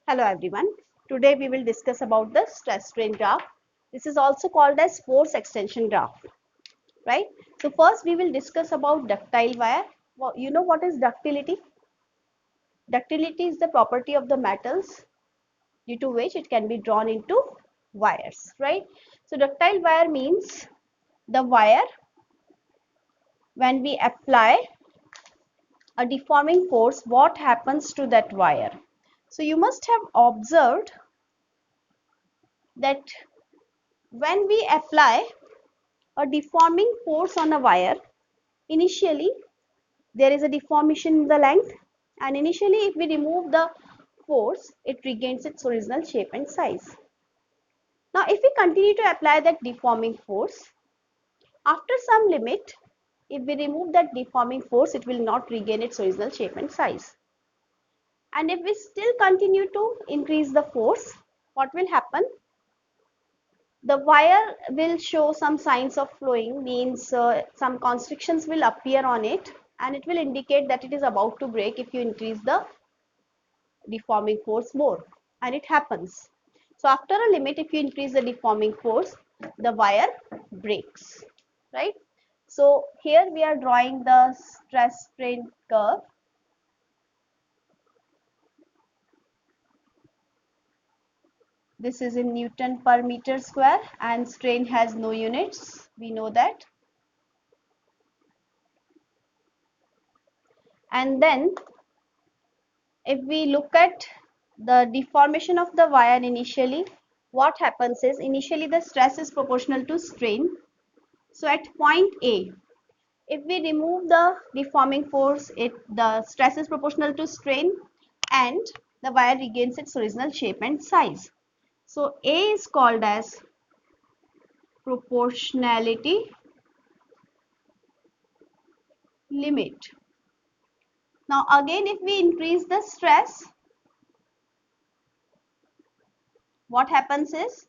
Hello everyone. Today we will discuss about the stress strain graph. This is also called as force extension graph, right? So first we will discuss about ductile wire. Well, you know what is ductility? Ductility is the property of the metals due to which it can be drawn into wires, right? So ductile wire means the wire when we apply a deforming force, what happens to that wire? So you must have observed that when we apply a deforming force on a wire, initially there is a deformation in the length, and initially if we remove the force, it regains its original shape and size. Now if we continue to apply that deforming force, after some limit, if we remove that deforming force, it will not regain its original shape and size. And if we still continue to increase the force, what will happen? The wire will show some signs of flowing, means some constrictions will appear on it, and it will indicate that it is about to break if you increase the deforming force more, and it happens. So after a limit, if you increase the deforming force, the wire breaks, right? So here we are drawing the stress strain curve. This is in Newton per meter square, and strain has no units, we know that. And then if we look at the deformation of the wire initially, what happens is initially the stress is proportional to strain. So at point A, if we remove the deforming force, the stress is proportional to strain and the wire regains its original shape and size. So A is called as proportionality limit. Now again, if we increase the stress, what happens is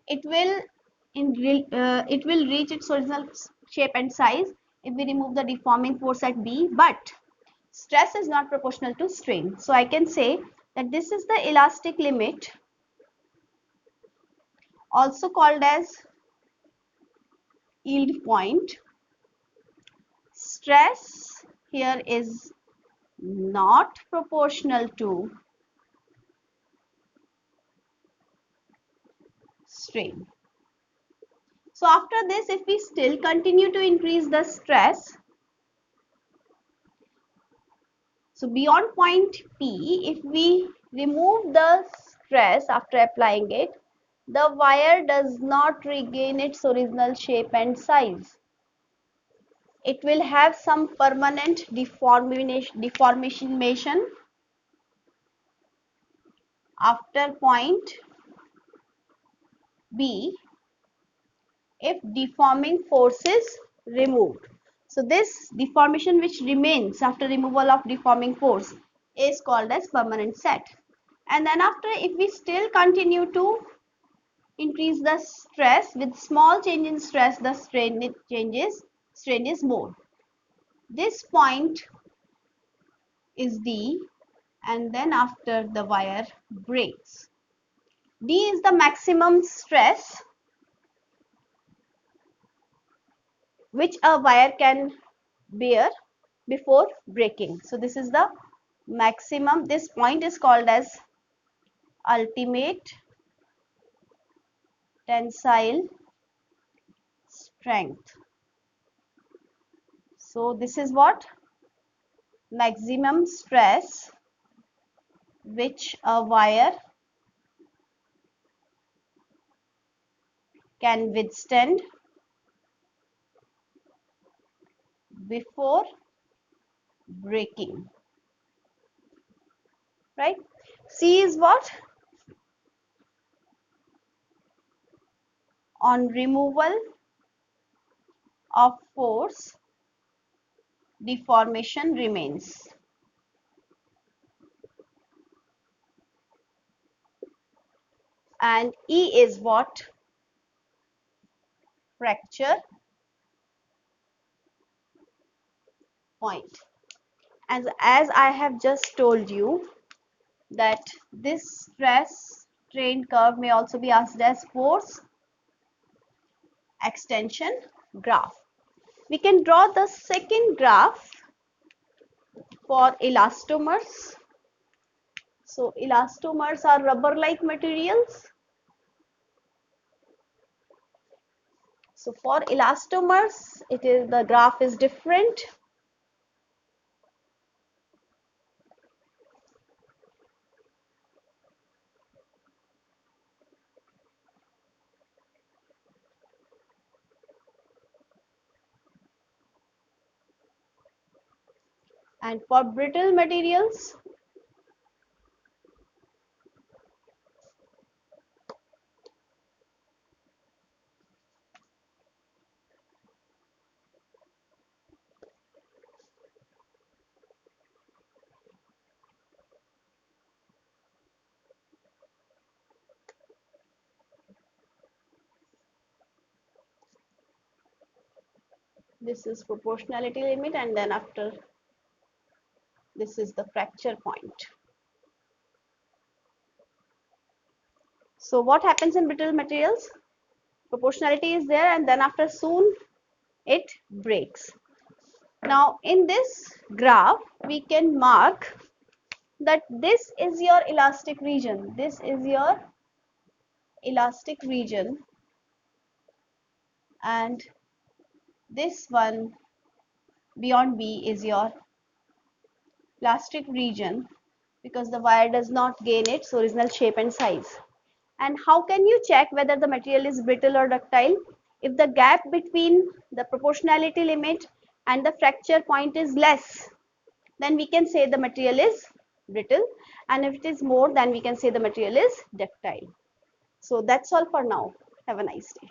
it will reach its original shape and size if we remove the deforming force at B, but stress is not proportional to strain. So I can say that this is the elastic limit, also called as yield point. Stress here is not proportional to strain. So after this, if we still continue to increase the stress, so beyond point P, if we remove the stress after applying it, the wire does not regain its original shape and size. It will have some permanent deformation after point B if deforming force is removed. So this deformation which remains after removal of deforming force is called as permanent set. And then after, if we still continue to increase the stress, with small change in stress the strain changes, strain is more. This point is D, and then after the wire breaks. D is the maximum stress which a wire can bear before breaking. So this is the maximum. This point is called as ultimate tensile strength. So this is what? Maximum stress which a wire can withstand before breaking, right? C is what? On removal of force, deformation remains. And E is what? Fracture point. As I have just told you that this stress strain curve may also be asked as force extension graph. We can draw the second graph for elastomers. So elastomers are rubber-like materials. So for elastomers, the graph is different. And for brittle materials, this is proportionality limit, and then after this is the fracture point. So what happens in brittle materials? Proportionality is there, and then after soon it breaks. Now in this graph we can mark that this is your elastic region. This is your elastic region, and this one beyond B is your plastic region, because the wire does not gain its original shape and size. And how can you check whether the material is brittle or ductile? If the gap between the proportionality limit and the fracture point is less, then we can say the material is brittle, and if it is more, then we can say the material is ductile. So that's all for now. Have a nice day.